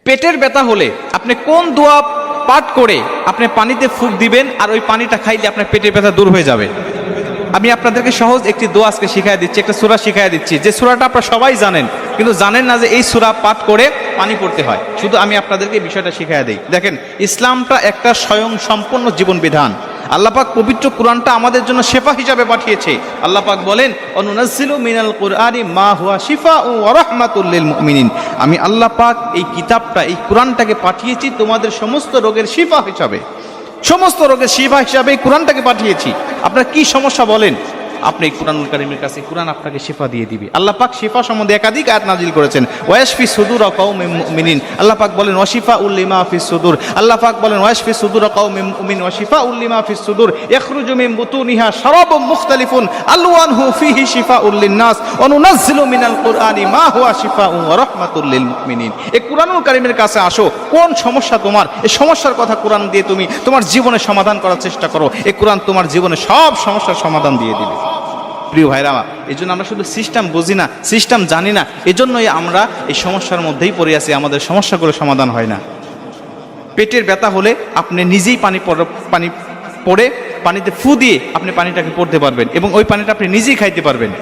পেটের ব্যথা হলে আপনি কোন দোয়া পাঠ করে আপনি পানিতে ফুঁক দিবেন আর ওই পানিটা খাইলে আপনার পেটের ব্যথা দূর হয়ে যাবে। আমি আপনাদেরকে সহজ একটি দোয়া আজকে শিখাই দিচ্ছি, একটা সূরা শিখাই দিচ্ছি, যে সূরাটা আপনারা সবাই জানেন কিন্তু জানেন না যে এই সূরা পাঠ করে পানি পড়তে হয়। শুধু আমি আপনাদেরকে বিষয়টা শিখাই দিই। দেখেন, ইসলামটা একটা স্বয়ং সম্পূর্ণ জীবন বিধান। আল্লাহ পাক পবিত্র কোরআনটা আমাদের জন্য শেফা হিসাবে পাঠিয়েছে। আল্লাহ পাক বলেন, অনুনাজ্জিলু মিনাল কুরআনি মা হুয়া শিফাউ ওয়া রাহমাতুল লিল মুমিনিন। আমি আল্লাহ পাক এই কিতাবটা, এই কোরআনটাকে পাঠিয়েছি তোমাদের সমস্ত রোগের শিফা হিসাবে, সমস্ত রোগের শিফা হিসাবে এই কোরআনটাকে পাঠিয়েছি। আপনার কি সমস্যা বলেন, আপনি কোরআনুল কারীমের কাছে কোরআন আপনাকে শিফা দিয়ে দিবে। আল্লাহ পাক শিফা সম্বন্ধে একাধিক আয়াত নাজিল করেছেন। ওয়াশফি সুদুর কওমিল মুমিনিন, আল্লাহ পাক বলেন ওয়াশিফাউল লিমা ফিস সুদুর। আল্লাহ পাক বলেন ওয়াশফি সুদুর কওমিল মুমিনিন ওয়াশিফাউল লিমা ফিস সুদুর ইখরুজু মিন বুতুনিহা শারাবুম মুখতালিফুন আলওয়ানহু ফিহি শিফাউল লিন-নাস ওয়া নুনাজ্জিলু মিনাল কুরআনি মা হুয়া শিফাউ ওয়া রাহমাতুল লিল মুমিনিন। এই কোরআনুল কারীমের কাছে আসো, কোন সমস্যা তোমার, এই সমস্যার কথা কোরআন দিয়ে তুমি তোমার জীবনে সমাধান করার চেষ্টা করো। এই কোরআন তোমার জীবনে সব সমস্যার সমাধান দিয়ে দিবে। প্রিয় ভাইরা, এই জন্য আমরা শুধু সিস্টেম বুঝি না, সিস্টেম জানি না, এজন্যই আমরা এই সমস্যার মধ্যেই পড়ে আছি, আমাদের সমস্যাগুলো সমাধান হয় না। পেটের ব্যথা হলে আপনি নিজেই পানি পড়ে পানিতে ফু দিয়ে আপনি পানিটাকে পড়তে পারবেন এবং ওই পানিটা আপনি নিজেই খাইতে পারবেন।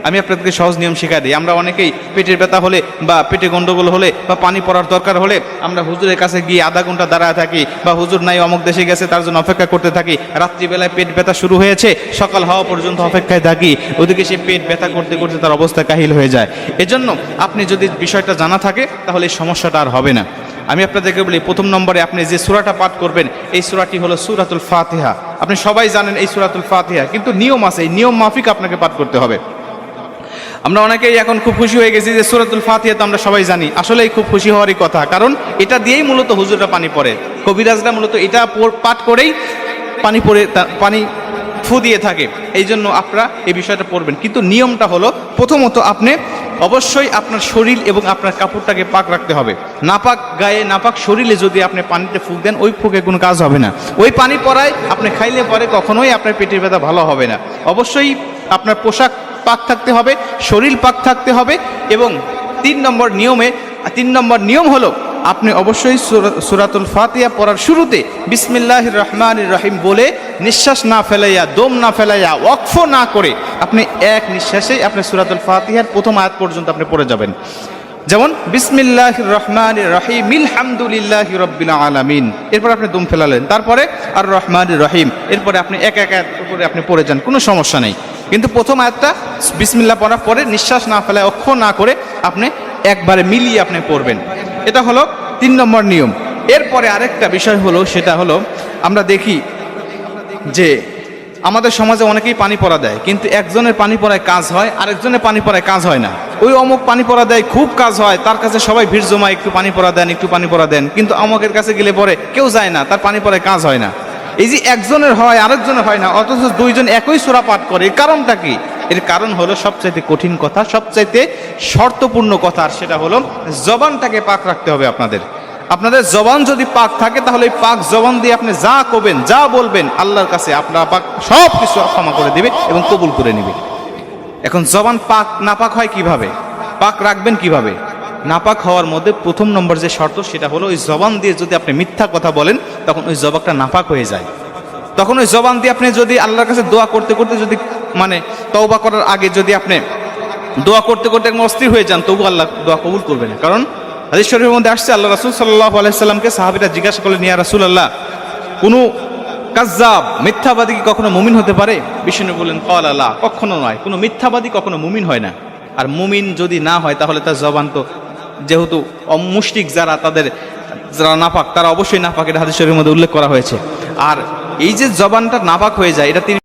আমি আপনাদেরকে সহজ নিয়ম শিখাই দিই। আমরা অনেকেই পেটের ব্যথা হলে বা পেটে গন্ডগোল হলে বা পানি পড়ার দরকার হলে আমরা হুজুরের কাছে গিয়ে আধা ঘন্টা দাঁড়ায় থাকি, বা হুজুর নাই অমুক দেশে গেছে তার জন্য অপেক্ষা করতে থাকি। রাত্রিবেলায় পেট ব্যথা শুরু হয়েছে, সকাল হওয়া পর্যন্ত অপেক্ষায় থাকি, ওদিকে সে পেট ব্যথা করতে করতে তার অবস্থা কাহিল হয়ে যায়। এজন্য আপনি যদি বিষয়টা জানা থাকে তাহলে এই সমস্যাটা আর হবে না। আমি আপনাদেরকে বলি, প্রথম নম্বরে আপনি যে সূরাটা পাঠ করবেন এই সূরাটি হলো সূরাতুল ফাতিহা। আপনি সবাই জানেন এই সূরাতুল ফাতিহা, কিন্তু নিয়ম আছে, এই নিয়ম মাফিক আপনাকে পাঠ করতে হবে। আমরা অনেকেই এখন খুব খুশি হয়ে গেছি যে সূরাতুল ফাতিহা তো আমরা সবাই জানি, আসলেই খুব খুশি হওয়ারই কথা, কারণ এটা দিয়েই মূলত হুজুররা পানি পড়ে, কবিরাজরা মূলত এটা পাঠ করেই পানি ফু দিয়ে থাকে। এই জন্য আপনারা এই বিষয়টা পড়বেন, কিন্তু নিয়মটা হলো প্রথমত আপনি অবশ্যই আপনার শরীর এবং আপনার কাপড়টাকে পাক রাখতে হবে। নাপাক গায়ে নাপাক শরীরে যদি আপনি পানিতে ফুঁক দেন ওই ফুঁকে কোনো কাজ হবে না। ওই পানি পড়ায় আপনি খাইলে পরে কখনোই আপনার পেটের ব্যথা ভালো হবে না। অবশ্যই আপনার পোশাক পাক থাকতে হবে, শরীর পাক থাকতে হবে। এবং তিন নম্বর নিয়ম হলো আপনি অবশ্যই সূরাতুল ফাতিহা পড়ার শুরুতে বিসমিল্লাহির রহমানির রহিম বলে নিঃশ্বাস না ফেলাইয়া, দম না ফেলাইয়া, ওয়াকফ না করে আপনি এক নিঃশ্বাসে আপনি সূরাতুল ফাতিহার প্রথম আয়াত পর্যন্ত আপনি পড়ে যাবেন। যেমন বিসমিল্লাহির রহমানির রহিম আলহামদুলিল্লাহি রাব্বিল আলামিন, এরপর আপনি দম ফেলালেন, তারপরে আর রহমানির রহিম, এরপরে আপনি এক এক আয়াত করে আপনি পড়ে যান, কোনো সমস্যা নেই। কিন্তু প্রথম আয়াতটা বিসমিল্লাহ পড়ার পরে নিঃশ্বাস না ফেলায়, অক্ষ না করে আপনি একবারে মিলিয়ে আপনি পড়বেন। এটা হলো 3 নম্বর নিয়ম। এরপরে আরেকটা বিষয় হলো, সেটা হলো আমরা দেখি যে আমাদের সমাজে অনেকেই পানি পড়া দেয়, কিন্তু একজনের পানি পড়ায় কাজ হয়, আরেকজনের পানি পড়ায় কাজ হয় না। ওই অমুক পানি পড়া দেয়, খুব কাজ হয়, তার কাছে সবাই ভিড় জমায়, একটু পানি পড়া দেন, একটু পানি পড়া দেন, কিন্তু অমুকের কাছে গেলে পরে কেউ যায় না, তার পানি পড়ায় কাজ হয় না। এই যে একজনের হয় আরেকজনের হয় না, অথচ দুইজন একই সূরা পাঠ করে, এর কারণটা কি? এর কারণ হলো সবচাইতে কঠিন কথা, সবচাইতে শর্তপূর্ণ কথা, আর সেটা হলো জবানটাকে পাক রাখতে হবে। আপনাদের জবান যদি পাক থাকে তাহলে এই পাক জবান দিয়ে আপনি যা করবেন, যা বলবেন, আল্লাহর কাছে আপনার পাক সব কিছু ক্ষমা করে দিবে এবং কবুল করে নেবে। এখন জবান পাক নাপাক হয় কিভাবে, পাক রাখবেন কিভাবে? নাপাক হওয়ার মধ্যে প্রথম নম্বর যে শর্ত সেটা হলো ওই জবান দিয়ে যদি আপনি মিথ্যা কথা বলেন তখন ওই জবানটা নাপাক হয়ে যায়। তখন ওই জবান দিয়ে আপনি যদি আল্লাহর কাছে দোয়া করতে করতে যদি তওবা করার আগে যদি আপনি দোয়া করতে করতে একদম অস্থির হয়ে যান, তবু আল্লাহ দোয়া কবুল করবে না। কারণ হাদিস শরীফের মধ্যে আসছে, আল্লাহ রাসূল সাল্লাল্লাহু আলাইহি সাল্লামকে সাহাবীরা জিজ্ঞাসা করলেন, ইয়া রাসূলুল্লাহ, কোনো কাযযাব মিথ্যাবাদী কি কখনো মুমিন হতে পারে? বিষ্ণু বললেন, ক্বালা লা, কখনো নয়, কোনো মিথ্যাবাদী কখনো মুমিন হয় না। আর মুমিন যদি না হয় তাহলে তার জবান তো, যেহেতু মুশরিক যারা নাপাক, তারা অবশ্যই নাপাক, এটা হাদিস শরীফের মধ্যে উল্লেখ করা হয়েছে। আর এই যে জবানটা নাপাক হয়ে যায়, এটা